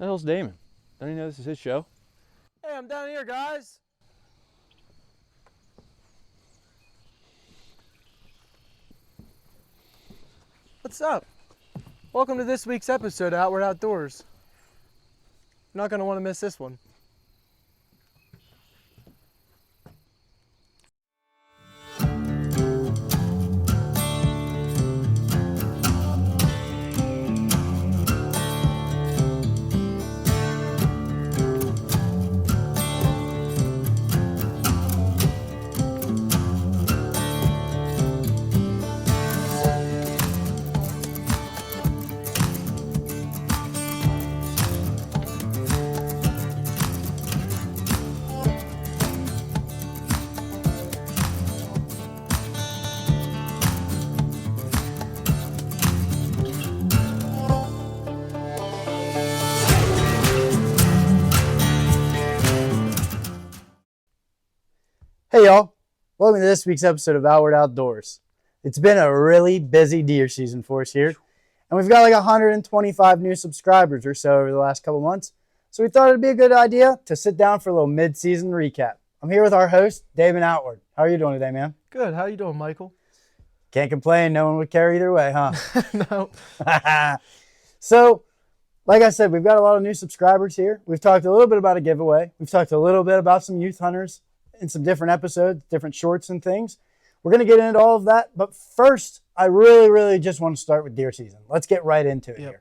The hell's Damon? Don't you know this is his show? Hey, I'm down here, guys. What's up? Welcome to this week's episode of Outward Outdoors. You're not going to want to miss this one. Hey y'all, welcome to this week's episode of Outward Outdoors. It's been a really busy deer season for us here, and we've got like 125 new subscribers or so over the last couple months, so we thought it'd be a good idea to sit down for a little mid-season recap. I'm here with our host, Damon Outward. How are you doing today, man? Good. How you doing, Michael? Can't complain, no one would care either way, huh? No. So, like I said, we've got a lot of new subscribers here. We've talked a little bit about a giveaway. We've talked a little bit about some youth hunters in some different episodes, different shorts and things. We're going to get into all of that. But first, I really just want to start with deer season. Let's get right into it here.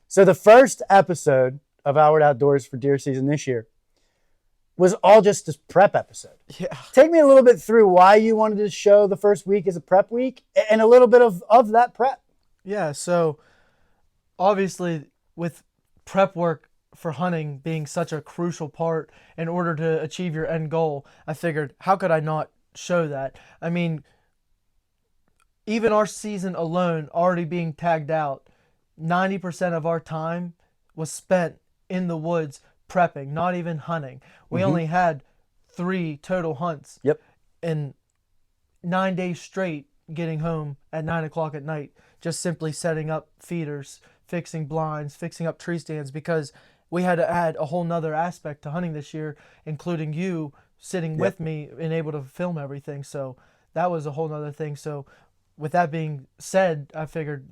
So the first episode of Outward Outdoors for deer season this year was all just this prep episode. Yeah. Take me a little bit through why you wanted to show the first week as a prep week and a little bit of that prep. Yeah, so obviously with prep work for hunting being such a crucial part in order to achieve your end goal, I figured, how could I not show that? I mean, even our season alone already being tagged out, 90% of our time was spent in the woods prepping, not even hunting. We only had 3 total hunts. Yep. In 9 days straight, getting home at 9 o'clock at night, just simply setting up feeders, fixing blinds, fixing up tree stands, because we had to add a whole nother aspect to hunting this year, including you sitting with me and able to film everything. So that was a whole nother thing. So with that being said, I figured,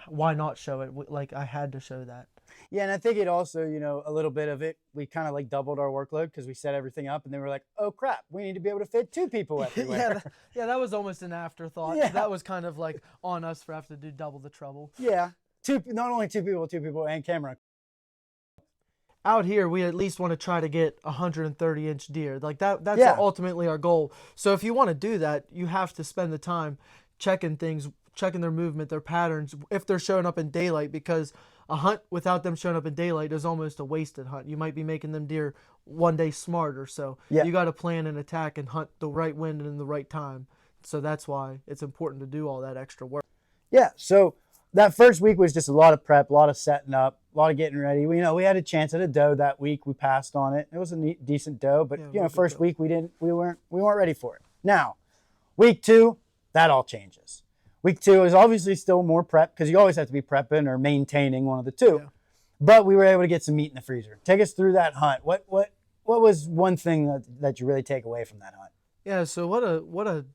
why not show it? Like, I had to show that. Yeah, and I think it also, a little bit of it, we kind of like doubled our workload because we set everything up and then we're like, oh crap, we need to be able to fit 2 people everywhere. That was almost an afterthought. Yeah. That was kind of like on us for having to do double the trouble. Yeah, not only two people and camera. Out here, we at least want to try to get 130-inch deer. Like that's ultimately our goal. So if you want to do that, you have to spend the time checking things, checking their movement, their patterns, if they're showing up in daylight, because a hunt without them showing up in daylight is almost a wasted hunt. You might be making them deer one day smarter. So you got to plan and attack and hunt the right wind and in the right time. So that's why it's important to do all that extra work. Yeah, so that first week was just a lot of prep, a lot of setting up, a lot of getting ready. We had a chance at a doe that week. We passed on it. It was a decent doe, but first week we weren't ready for it. Now, week 2, that all changes. Week 2 is obviously still more prep because you always have to be prepping or maintaining one of the two. Yeah. But we were able to get some meat in the freezer. Take us through that hunt. What was one thing that you really take away from that hunt? Yeah, so what a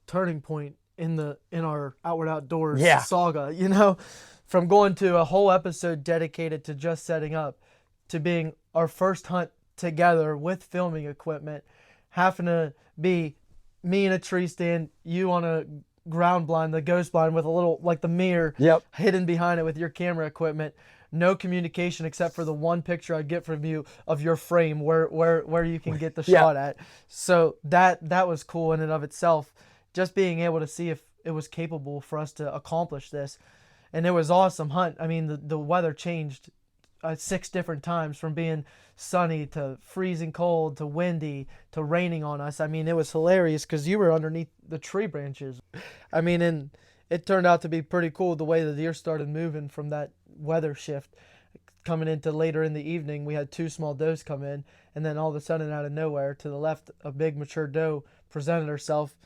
turning point in our Outward Outdoors saga, from going to a whole episode dedicated to just setting up to being our first hunt together with filming equipment, having to be me in a tree stand, you on a ground blind, the ghost blind with a little, like the mirror hidden behind it with your camera equipment. No communication except for the one picture I get from you of your frame where you can get the shot at. So that was cool in and of itself. Just being able to see if it was capable for us to accomplish this. And it was awesome hunt. I mean, the weather changed 6 different times, from being sunny to freezing cold to windy to raining on us. I mean, it was hilarious because you were underneath the tree branches. I mean, and it turned out to be pretty cool the way the deer started moving from that weather shift. Coming into later in the evening, we had 2 small does come in, and then all of a sudden, out of nowhere, to the left, a big mature doe presented herself.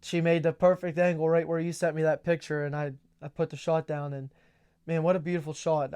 She made the perfect angle right where you sent me that picture, and I put the shot down, and Man, what a beautiful shot.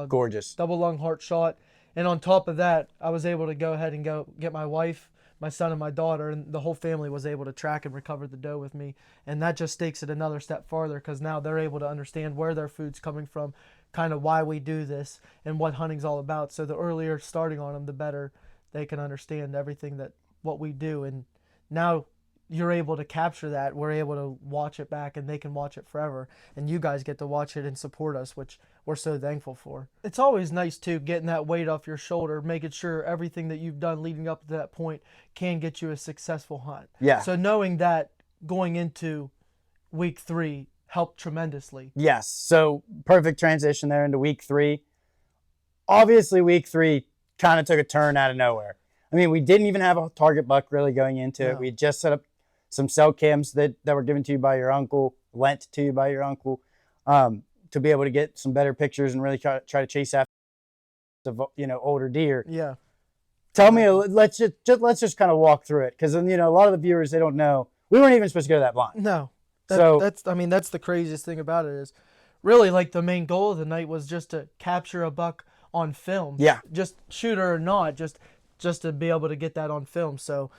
Gorgeous. Double lung heart shot. And on top of that, I was able to go ahead and go get my wife, my son, and my daughter, and the whole family was able to track and recover the doe with me. And that just takes it another step farther because now they're able to understand where their food's coming from, kind of why we do this, and what hunting's all about. So the earlier starting on them, the better they can understand everything that what we do. And now you're able to capture that. We're able to watch it back, and they can watch it forever. And you guys get to watch it and support us, which we're so thankful for. It's always nice, too, getting that weight off your shoulder, making sure everything that you've done leading up to that point can get you a successful hunt. Yeah. So knowing that going into week 3 helped tremendously. Yes. So perfect transition there into week 3. Obviously, week 3 kind of took a turn out of nowhere. I mean, we didn't even have a target buck really going into it. We just set up some cell cams that were given to you by your uncle, lent to you by your uncle, to be able to get some better pictures and really try to chase after older deer. Yeah. Tell me, let's just kind of walk through it, because a lot of the viewers, they don't know. We weren't even supposed to go that blind. No. That's the craziest thing about it is really like the main goal of the night was just to capture a buck on film. Yeah. Just shooter or not, just to be able to get that on film. So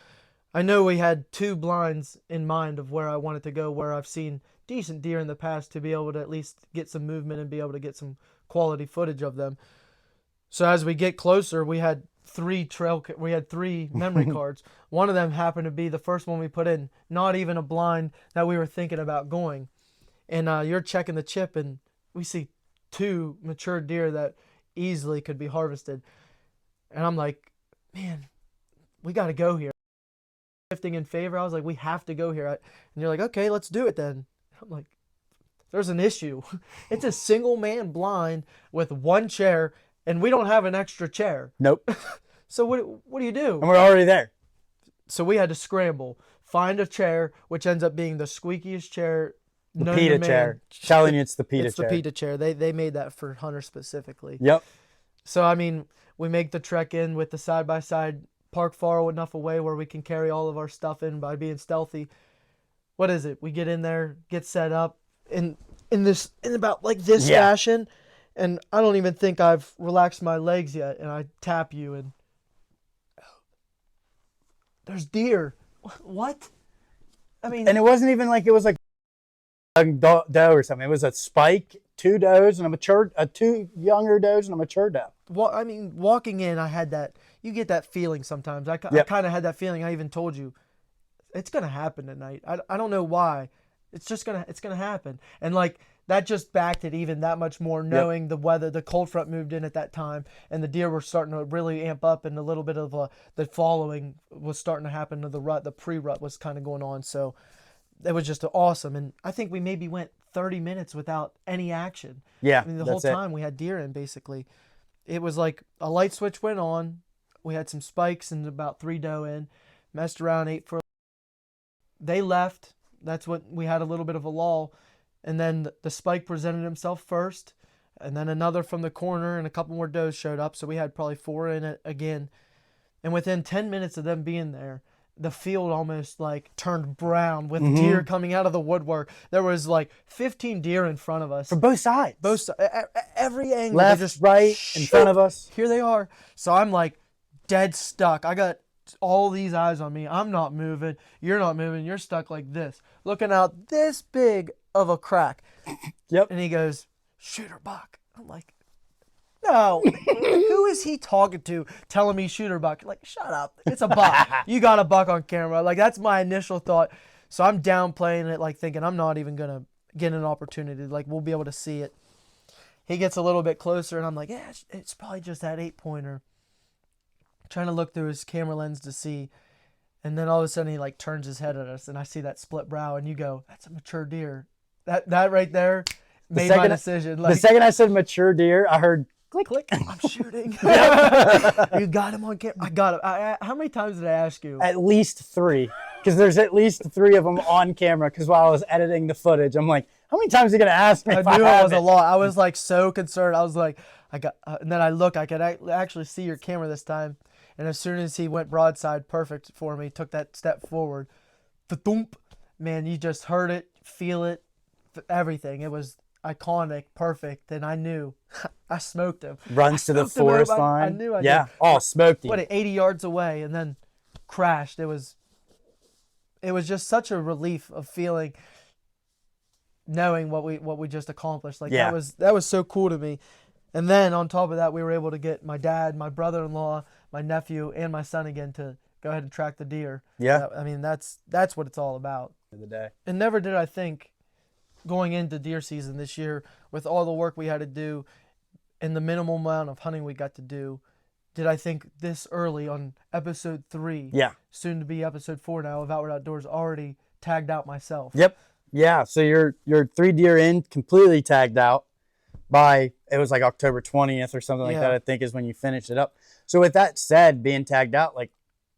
I know we had 2 blinds in mind of where I wanted to go, where I've seen decent deer in the past to be able to at least get some movement and be able to get some quality footage of them. So as we get closer, we had 3 memory cards. One of them happened to be the first one we put in, not even a blind that we were thinking about going. And you're checking the chip, and we see 2 mature deer that easily could be harvested. And I'm like, man, we got to go here. Shifting in favor, I was like, we have to go here. And you're like, okay, let's do it then. I'm like, there's an issue. It's a single man blind with 1 chair, and we don't have an extra chair. Nope. So what do you do? And we're already there. So we had to scramble, find a chair, which ends up being the squeakiest chair. The PETA chair. Telling you it's the PETA chair. It's the PETA chair. They made that for hunters specifically. Yep. So, I mean, we make the trek in with the side-by-side, park far enough away where we can carry all of our stuff in by being stealthy. What is it? We get in there, get set up in about like this fashion, and I don't even think I've relaxed my legs yet, and I tap you, and there's deer. What? I mean, and it wasn't even like it was like a doe or something. It was a spike, 2 does, and 2 younger does and a mature doe. Well, I mean, walking in, I had that. You get that feeling sometimes. I kind of had that feeling. I even told you, it's gonna happen tonight. I don't know why. It's gonna happen. And like that just backed it even that much more, knowing the weather. The cold front moved in at that time, and the deer were starting to really amp up, and a little bit of the following was starting to happen to the rut. The pre-rut was kind of going on, so it was just awesome. And I think we maybe went 30 minutes without any action. Yeah, I mean, the whole time we had deer in basically. It was like a light switch went on. We had some spikes and about 3 doe in. Messed around, ate for. They left. That's what we had, a little bit of a lull. And then the spike presented himself first. And then another from the corner, and a couple more does showed up. So we had probably 4 in it again. And within 10 minutes of them being there, the field almost like turned brown with deer coming out of the woodwork. There was like 15 deer in front of us. From both sides. Every angle. Left, right, in front of us. Here they are. So I'm like dead stuck. I got all these eyes on me. I'm not moving. You're not moving. You're stuck like this, looking out this big of a crack. Yep. And he goes, "Shooter buck." I'm like, no. Who is he talking to telling me shooter buck? Like, shut up. It's a buck. You got a buck on camera. Like, that's my initial thought. So I'm downplaying it, like thinking I'm not even going to get an opportunity. Like, we'll be able to see it. He gets a little bit closer, and I'm like, yeah, it's probably just that 8-pointer. Trying to look through his camera lens to see. And then all of a sudden he like turns his head at us, and I see that split brow, and you go, that's a mature deer. That right there made my decision. Like, the second I said mature deer, I heard click, click. I'm shooting. You got him on camera. I got him. How many times did I ask you? At least 3, because there's at least 3 of them on camera. Because while I was editing the footage, I'm like, how many times are you gonna ask me? I knew it was a lot. I was like so concerned. I was like, and then I look. I could actually see your camera this time. And as soon as he went broadside, perfect for me. Took that step forward. The thump, man, you just heard it, feel it, everything. It was iconic, perfect, and I knew I smoked him. Runs to the forest line. I knew I yeah. did. Oh, smoked him. What, 80 yards away, and then crashed. It was just such a relief of feeling, knowing what we just accomplished. Like Yeah. that was so cool to me. And then on top of that, we were able to get my dad, my brother-in-law, my nephew, and my son again to go ahead and track the deer. Yeah. I mean, that's what it's all about. Of the day. And never did I think, going into deer season this year, with all the work we had to do and the minimal amount of hunting we got to do, did I think this early on episode 3, Yeah. soon to be episode 4 now of Outward Outdoors, already tagged out myself. Yep. Yeah. So you're 3 deer in, completely tagged out by, it was like October 20th or something like that, I think, is when you finished it up. So with that said, being tagged out, like,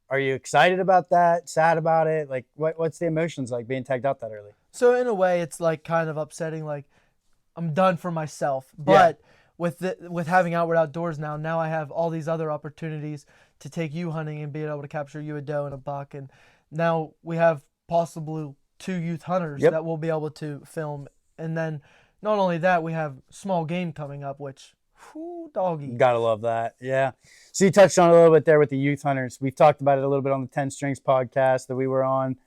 are you excited about that? Sad about it? Like, what's the emotions like being tagged out that early? So in a way, it's like kind of upsetting. Like, I'm done for myself. But with having Outward Outdoors now I have all these other opportunities to take you hunting and being able to capture you a doe and a buck. And now we have possibly 2 youth hunters that we'll be able to film. And then not only that, we have small game coming up, which, whoo, doggy. Gotta love that. Yeah. So you touched on it a little bit there with the youth hunters. We've talked about it a little bit on the 10 Strings podcast that we were on,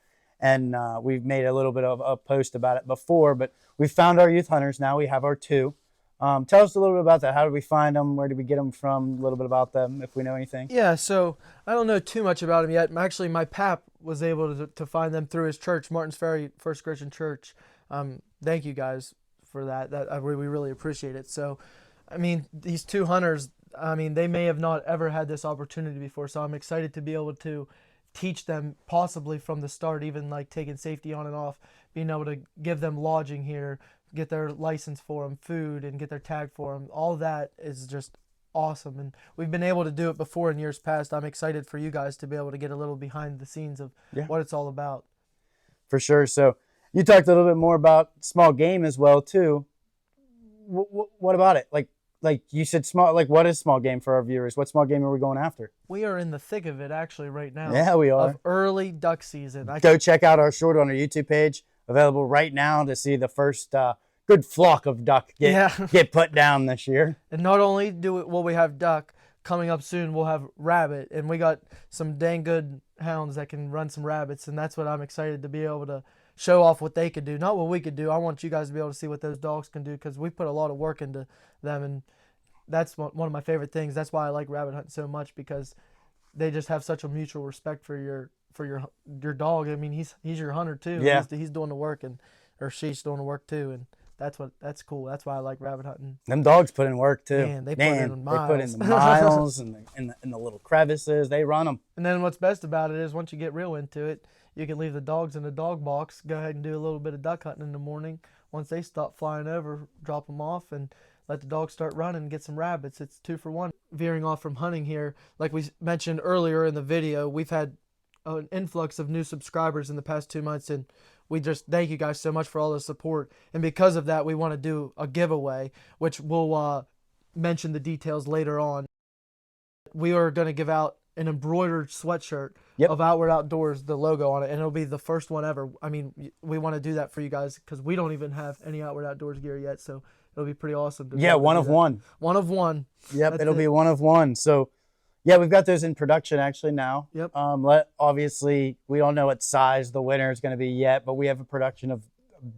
and we've made a little bit of a post about it before, but we found our youth hunters now. We have our 2. Tell us a little bit about that. How did we find them? Where did we get them from? A little bit about them, if we know anything. Yeah, so I don't know too much about them yet. Actually, my pap was able to find them through his church, Martins Ferry First Christian Church. Thank you guys for that. We really appreciate it. So, I mean, these 2 hunters, I mean, they may have not ever had this opportunity before, so I'm excited to be able to teach them possibly from the start, even like taking safety on and off, being able to give them lodging here, get their license for them, food, and get their tag for them. All that is just awesome, and we've been able to do it before in years past. I'm excited for you guys to be able to get a little behind the scenes of what it's all about. For sure. So you talked a little bit more about small game as well too. What about it? Like you said, small. Like, what is small game for our viewers? What small game are we going after? We are in the thick of it actually right now. Yeah, we are. Of early duck season. Go check out our short on our YouTube page, available right now, to see the first good flock of duck get put down this year. And not only will we have duck, coming up soon we'll have rabbit, and we got some dang good hounds that can run some rabbits, and that's what I'm excited to be able to show off what they could do, not what we could do. I want you guys to be able to see what those dogs can do, because we put a lot of work into them, and that's one of my favorite things. That's why I like rabbit hunting so much, because they just have such a mutual respect for your dog. I mean, he's your hunter too. Yeah. He's doing the work, or she's doing the work too, and that's cool. That's why I like rabbit hunting. Them dogs put in work too. Man, they put in miles. They put in the miles and in the little crevices. They run them. And then what's best about it is, once you get real into it, you can leave the dogs in the dog box, go ahead and do a little bit of duck hunting in the morning. Once they stop flying over, drop them off and let the dogs start running and get some rabbits. It's 2 for 1. Veering off from hunting here, like we mentioned earlier in the video, we've had an influx of new subscribers in the past 2 months, and we just thank you guys so much for all the support. And because of that, we want to do a giveaway, which we'll mention the details later on. We are going to give out an embroidered sweatshirt of Outward Outdoors, the logo on it, and it'll be the first one ever. I mean, we want to do that for you guys because we don't even have any Outward Outdoors gear yet, so it'll be pretty awesome. One of one. One of one. Yep, it'll be one of one. So, yeah, we've got those in production actually now. Yep. Obviously, we don't know what size the winner is going to be yet, but we have a production of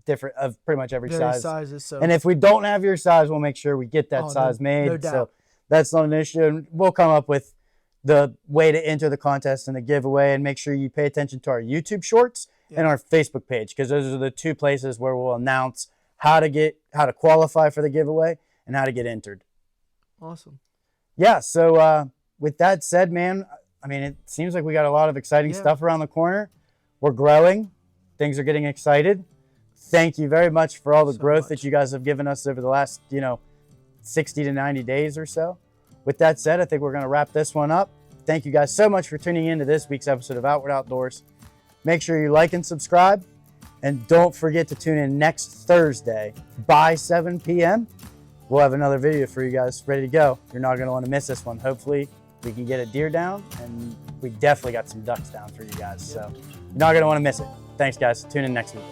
pretty much every size. Sizes. So. And if we don't have your size, we'll make sure we get that size made. No doubt. So that's not an issue. And we'll come up with the way to enter the contest and the giveaway, and make sure you pay attention to our YouTube shorts and our Facebook page, because those are the 2 places where we'll announce how to qualify for the giveaway and how to get entered. Awesome. Yeah. So with that said, man, I mean, it seems like we got a lot of exciting stuff around the corner. We're growing. Things are getting excited. Thank you very much for all the growth that you guys have given us over the last, 60 to 90 days or so. With that said, I think we're going to wrap this one up. Thank you guys so much for tuning in to this week's episode of Outward Outdoors. Make sure you like and subscribe. And don't forget to tune in next Thursday by 7 p.m. We'll have another video for you guys ready to go. You're not going to want to miss this one. Hopefully, we can get a deer down, and we definitely got some ducks down for you guys. So you're not going to want to miss it. Thanks, guys. Tune in next week.